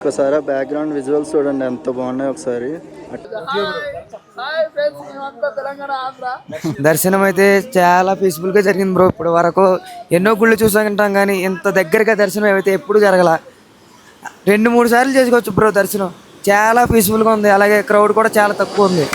ఒకసారి background visuals చూడండి ఎంత బాగున్నాయి ఒకసారి. దర్శనం అయితే చాలా పీస్ఫుల్ గా జరిగింది బ్రో. ఇప్పుడు వరకు ఎన్నో గుళ్ళు చూసాంటాం కానీ ఇంత దగ్గరగా దర్శనం అయితే ఎప్పుడు జరగల. 2-3 సార్లు చేసుకోవచ్చు బ్రో దర్శనం. చాలా పీస్ఫుల్ గా ఉంది. అలాగే క్రౌడ్ కూడా చాలా తక్కువ ఉంది.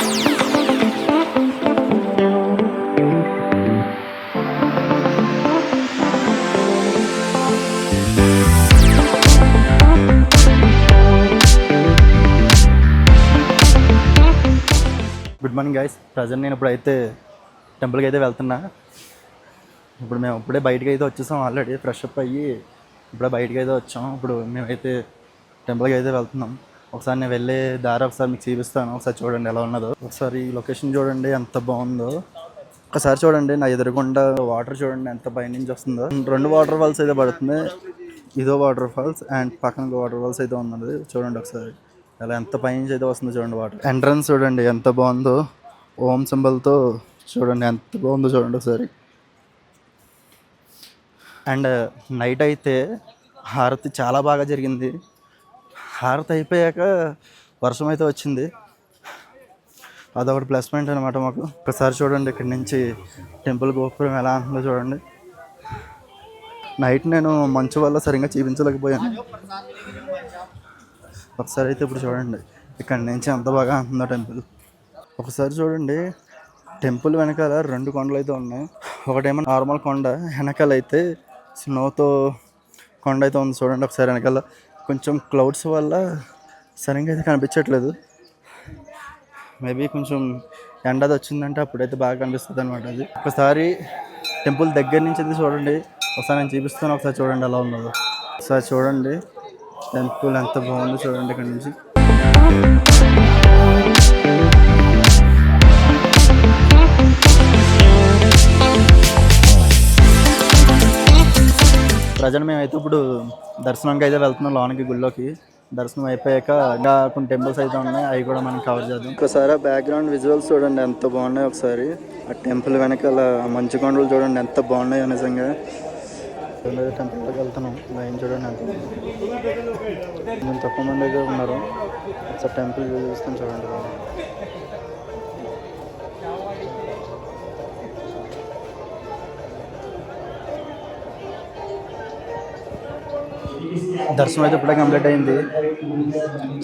Good morning guys. ప్రజెంట్ నేను ఇప్పుడైతే టెంపుల్కి అయితే వెళ్తున్నా. ఇప్పుడు మేము ఇప్పుడే బయటకు అయితే వచ్చేసాం. ఆల్రెడీ ఫ్రెష్ అప్ అయ్యి ఇప్పుడే బయటకు అయితే వచ్చాం. ఇప్పుడు మేమైతే టెంపుల్కి అయితే వెళ్తున్నాం. ఒకసారి నేను వెళ్ళే దారి ఒకసారి మీకు చూపిస్తాను. ఒకసారి చూడండి ఎలా ఉన్నదో. ఒకసారి ఈ లొకేషన్ చూడండి ఎంత బాగుందో. ఒకసారి చూడండి నా ఎదురుగుండా వాటర్ చూడండి ఎంత పైనుంచి వస్తుందో. 2 వాటర్ ఫాల్స్ అయితే పడుతుంది. ఇదో వాటర్ ఫాల్స్ అండ్ పక్కన వాటర్ ఫాల్స్ అయితే ఉన్నది. చూడండి ఒకసారి అలా ఎంత పైనుంచి అయితే వస్తుందో చూడండి వాటర్. ఎంట్రన్స్ చూడండి ఎంత బాగుందో. ఓం సింబల్తో చూడండి ఎంత బాగుందో చూడండి ఒకసారి. అండ్ నైట్ అయితే హారతి చాలా బాగా జరిగింది. హారతి అయిపోయాక వర్షం అయితే వచ్చింది. అదొకటి ప్లస్ పాయింట్ అనమాట మాకు. ఒకసారి చూడండి ఇక్కడ నుంచి టెంపుల్ గోపురం ఎలా ఉందో చూడండి. నైట్ నేను మంచు వల్ల సరిగ్గా చూపించలేకపోయాను. ఒకసారి అయితే ఇప్పుడు చూడండి ఇక్కడ నుంచి ఎంత బాగా ఉందో టెంపుల్. ఒకసారి చూడండి టెంపుల్ వెనకాల 2 కొండలు అయితే ఉన్నాయి. ఒకటేమో నార్మల్ కొండ, వెనకాల అయితే స్నోతో కొండ అయితే ఉంది చూడండి. ఒకసారి వెనకాల కొంచెం క్లౌడ్స్ వల్ల సరిగ్గా అయితే కనిపించట్లేదు. మేబీ కొంచెం ఎండది వచ్చిందంటే అప్పుడైతే బాగా కనిపిస్తుంది అనమాట అది. ఒకసారి టెంపుల్ దగ్గర నుంచి అయితే చూడండి. ఒకసారి నేను చూపిస్తాను. ఒకసారి చూడండి ఎలా ఉన్నదో. ఒకసారి చూడండి టెంపుల్ ఎంత బాగుందో చూడండి ఇక్కడ నుంచి. ప్రజెంట్ మేమైతే ఇప్పుడు దర్శనానికి అయితే వెళ్తున్నాం లోనికి గుళ్ళోకి. దర్శనం అయిపోయాక ఇంకా కొన్ని టెంపుల్స్ అయితే ఉన్నాయి, అవి కూడా మనం కవర్ చేద్దాం. ఒకసారి బ్యాక్గ్రౌండ్ విజువల్స్ చూడండి ఎంత బాగున్నాయి ఒకసారి. ఆ టెంపుల్ వెనకాల మంచు కొండలు చూడండి ఎంత బాగున్నాయో నిజంగా. టెంపుల్లోకి వెళ్తున్నాం. లైన్ చూడండి ఎంత కొంచెం తక్కువ మంది అయితే ఉన్నారు. ఒకసారి టెంపుల్ చూస్తాం చూడండి. దర్శనం అయితే ఇప్పుడే కంప్లీట్ అయింది.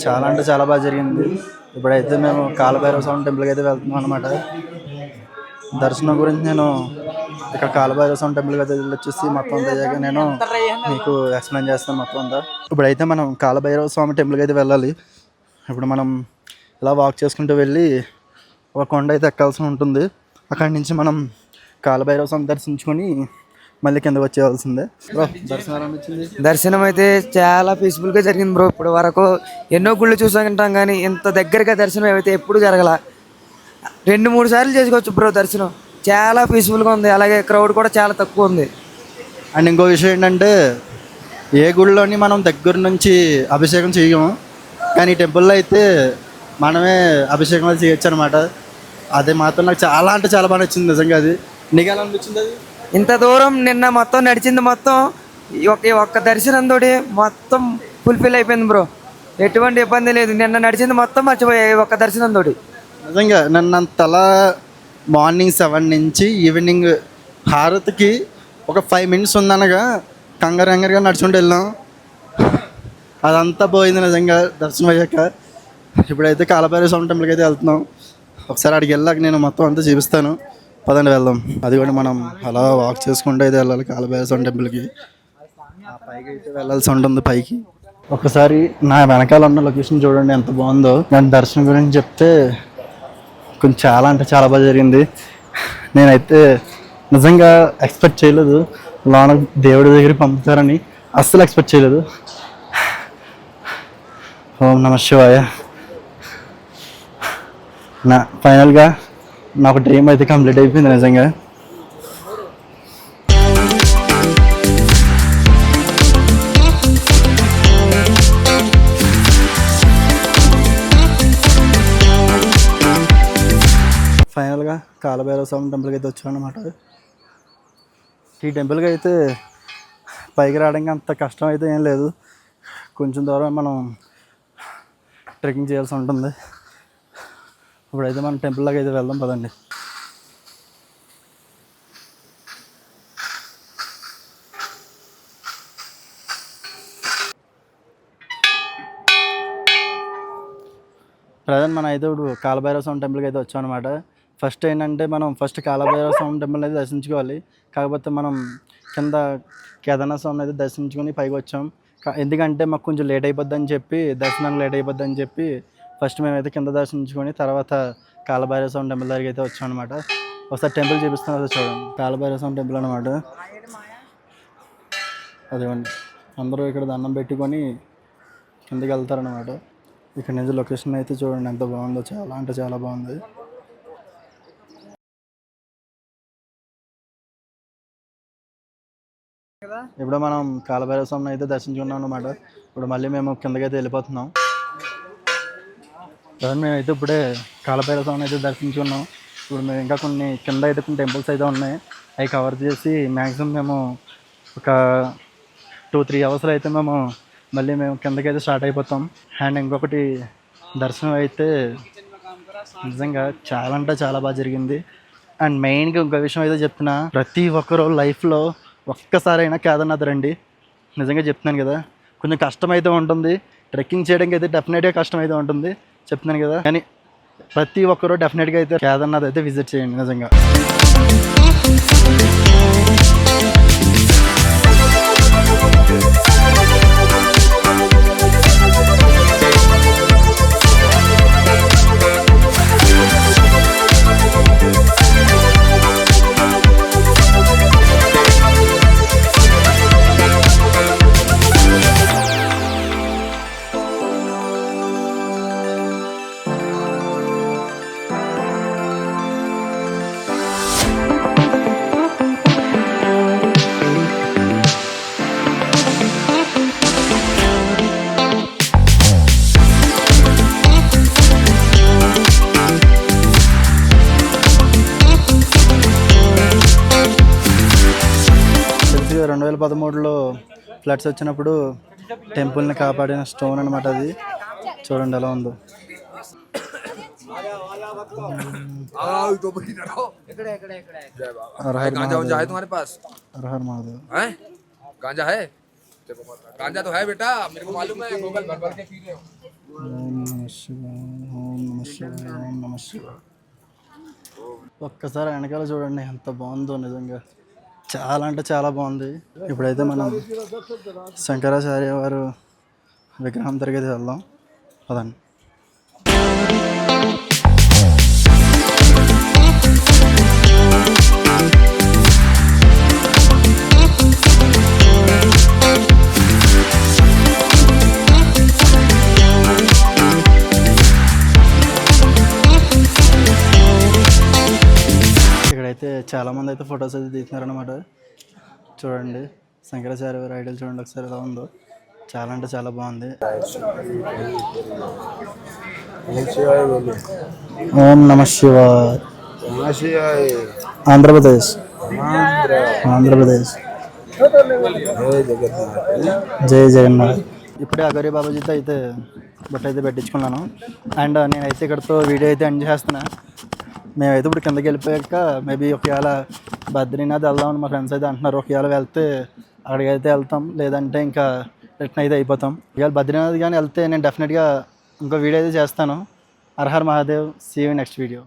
చాలా అంటే చాలా బాగా జరిగింది. ఇప్పుడైతే మేము కాలభైరవ స్వామి టెంపుల్కి అయితే వెళ్తున్నాం అనమాట. దర్శనం గురించి నేను ఇక్కడ కాలభైరవ స్వామి టెంపుల్కి అయితే వచ్చేసి మొత్తం అంతా అయ్యాక నేను మీకు ఎక్స్ప్లెయిన్ చేస్తాను మొత్తం అంతా. ఇప్పుడైతే మనం కాలభైరవ స్వామి టెంపుల్కి అయితే వెళ్ళాలి. ఇప్పుడు మనం ఇలా వాక్ చేసుకుంటూ వెళ్ళి ఒక కొండ అయితే ఎక్కాల్సి ఉంటుంది. అక్కడి నుంచి మనం కాలభైరవ స్వామి దర్శించుకొని మళ్ళీ కిందకు వచ్చేయాల్సిందే. దర్శనం అయితే చాలా పీస్ఫుల్ గా జరిగింది బ్రో. ఇప్పుడు వరకు ఎన్నో గుళ్ళు చూసాంటాం కానీ ఇంత దగ్గరగా దర్శనం అయితే ఎప్పుడు జరగల. 2-3 సార్లు చేసుకోవచ్చు బ్రో దర్శనం. చాలా పీస్ఫుల్ గా ఉంది. అలాగే క్రౌడ్ కూడా చాలా తక్కువ ఉంది. అండ్ ఇంకో విషయం ఏంటంటే ఏ గుడిలోని మనం దగ్గర నుంచి అభిషేకం చేయము, కానీ ఈ టెంపుల్లో అయితే మనమే అభిషేకం అది చేయొచ్చు అనమాట. అది మాత్రం నాకు చాలా అంటే చాలా బాగా నచ్చింది నిజంగా. అది నీకు ఎలా అనిపించింది? అది ఇంత దూరం నిన్న మొత్తం నడిచింది మొత్తం ఒక్క దర్శనం తోటి మొత్తం ఫుల్ఫిల్ అయిపోయింది బ్రో. ఎటువంటి ఇబ్బంది లేదు. నిన్న నడిచింది మొత్తం మర్చిపోయాయి ఒక్క దర్శనం తోటి. నిజంగా నన్నంతలా మార్నింగ్ 7 నుంచి ఈవినింగ్ హారతికి ఒక 5 minutes ఉందనగా కంగారుగా నడుచుకుంటూ వెళ్ళాం. అదంతా పోయింది నిజంగా దర్శనం అయ్యాక. ఇప్పుడైతే కాలభైరవ స్వామి టెంపుల్కి అయితే వెళ్తున్నాం. ఒకసారి అక్కడికి వెళ్ళాక నేను మొత్తం అంతా చూపిస్తాను. పదండి వెళ్దాం. అది కూడా మనం అలా వాక్ చేసుకుంటూ అయితే వెళ్ళాలి కాలభైరవ స్వామి టెంపుల్కి. ఆ పైకి అయితే వెళ్ళాల్సి ఉంటుంది పైకి. ఒకసారి నా వెనకాల ఉన్న లొకేషన్ చూడండి ఎంత బాగుందో. నేను దర్శనం గురించి చెప్తే కొంచెం చాలా అంటే చాలా బాగా జరిగింది. నేనైతే నిజంగా ఎక్స్పెక్ట్ చేయలేదు లోన దేవుడి దగ్గరికి పంపుతారని. అస్సలు ఎక్స్పెక్ట్ చేయలేదు. ఓం నమః శివాయ. ఫైనల్గా నాకు డ్రీమ్ అయితే కంప్లీట్ అయిపోయింది నిజంగా. ఫైనల్గా కాలభైరవ స్వామి టెంపుల్కి అయితే వచ్చాను అనమాట. ఈ టెంపుల్కి అయితే పైకి రావడానికి అంత కష్టం అయితే ఏం లేదు. కొంచెం దూరం మనం ట్రెక్కింగ్ చేయాల్సి ఉంటుంది. ఇప్పుడైతే మనం టెంపుల్ లాగా అయితే వెళ్దాం పదండి. ప్రజెంట్ మనం అయితే ఇప్పుడు కాలభైరవ స్వామి టెంపుల్కి అయితే వచ్చాం అనమాట. ఫస్ట్ ఏంటంటే మనం కాలభైరవ స్వామి టెంపుల్ అయితే దర్శించుకోవాలి. కాకపోతే మనం కింద కేదార్నాథ స్వామిని అయితే దర్శించుకొని పైకి వచ్చాం. ఎందుకంటే మాకు కొంచెం లేట్ అయిపోద్ది అని చెప్పి, దర్శనానికి లేట్ అయిపోద్ది అని చెప్పి ఫస్ట్ మేమైతే కింద దర్శించుకొని తర్వాత కాలభైరవ స్వామి టెంపుల్ దగ్గరికి అయితే వచ్చాం అనమాట. ఒకసారి టెంపుల్ చూపిస్తాం కదా చూడండి. కాలభైరవ స్వామి టెంపుల్ అనమాట. అదేమండి అందరూ ఇక్కడ దండం పెట్టుకొని కిందకి వెళ్తారనమాట. ఇక్కడ నుంచి లొకేషన్ అయితే చూడండి ఎంత బాగుందో, చాలా అంటే చాలా బాగుంది. ఇప్పుడు మనం కాలభైరవ స్వామిని అయితే దర్శించుకున్నాం అనమాట. ఇప్పుడు మళ్ళీ మేము కిందకైతే వెళ్ళిపోతున్నాం. మేమైతే ఇప్పుడే కాలభైరవ స్వామిని అయితే దర్శించుకున్నాం. ఇప్పుడు మేము ఇంకా కొన్ని కింద అయితే కొన్ని టెంపుల్స్ అయితే ఉన్నాయి. అవి కవర్ చేసి మ్యాక్సిమం మేము ఒక 2-3 అవర్స్లో అయితే మేము కిందకైతే స్టార్ట్ అయిపోతాం. అండ్ ఇంకొకటి దర్శనం అయితే నిజంగా చాలా అంటే చాలా బాగా జరిగింది. అండ్ మెయిన్గా ఇంకో విషయం అయితే చెప్తున్నా, ప్రతి ఒక్కరు లైఫ్లో ఒక్కసారైనా కేదార్నాథ్ రండి. నిజంగా చెప్తున్నాను కదా, కొంచెం కష్టమైతే ఉంటుంది, ట్రెక్కింగ్ చేయడానికి అయితే డెఫినెట్గా కష్టమైతే ఉంటుంది చెప్తున్నాను కదా, కానీ ప్రతి ఒక్కరు డెఫినెట్గా అయితే కేదార్నాథ్ అయితే విజిట్ చేయండి నిజంగా. తెలిసి 2013లో ఫ్లడ్స్ వచ్చినప్పుడు టెంపుల్ని కాపాడిన స్టోన్ అనమాట అది. చూడండి ఎలా ఉందో. तुम्हारे पास హర మహాదేవ్. हैं? गांजा है? गांजा तो है बेटा, मेरे को मालूम है, गूगल भर भर के पी रहे हो। ఓం నమః శివాయ, ఓం నమః శివాయ, ఓం నమః శివాయ. ఒక్కసారి వెనకాల చూడండి ఎంత బాగుందో, నిజంగా చాలా అంటే చాలా బాగుంది. ఇప్పుడైతే మనం శంకరాచార్య వారు విగ్రహం దగ్గరికి వెళ్దాం పదండి. ఇక్కడైతే చాలామంది అయితే ఫొటోస్ అయితే తీస్తున్నారనమాట. చూడండి శంకరాచార్య వారి ఐడల్ చూడండి ఒకసారి ఎలా ఉందో, చాలా అంటే చాలా బాగుంది. ఓం నమః శివాయ. ఆంధ్రప్రదేశ్ జై జగన్నాథ్. ఇప్పుడే అగరి బాబాజీతో అయితే బట్ అయితే పెట్టించుకున్నాను. అండ్ నేనైతే ఇక్కడతో వీడియో అయితే ఎండ్ చేస్తున్నా. మేమైతే ఇప్పుడు కిందకి వెళ్ళిపోయాక మేబీ ఒకవేళ బద్రీనాథ్ వెళ్దామని మా ఫ్రెండ్స్ అయితే అంటున్నారు. ఒకవేళ వెళ్తే అక్కడికైతే వెళ్తాం, లేదంటే ఇంకా రిటర్న్ అయితే అయిపోతాం. ఇవాళ బద్రీనాథ్ కానీ వెళ్తే నేను డెఫినెట్గా ఇంకో వీడియో అయితే చేస్తాను. Hara Hara Mahadev. See you next video.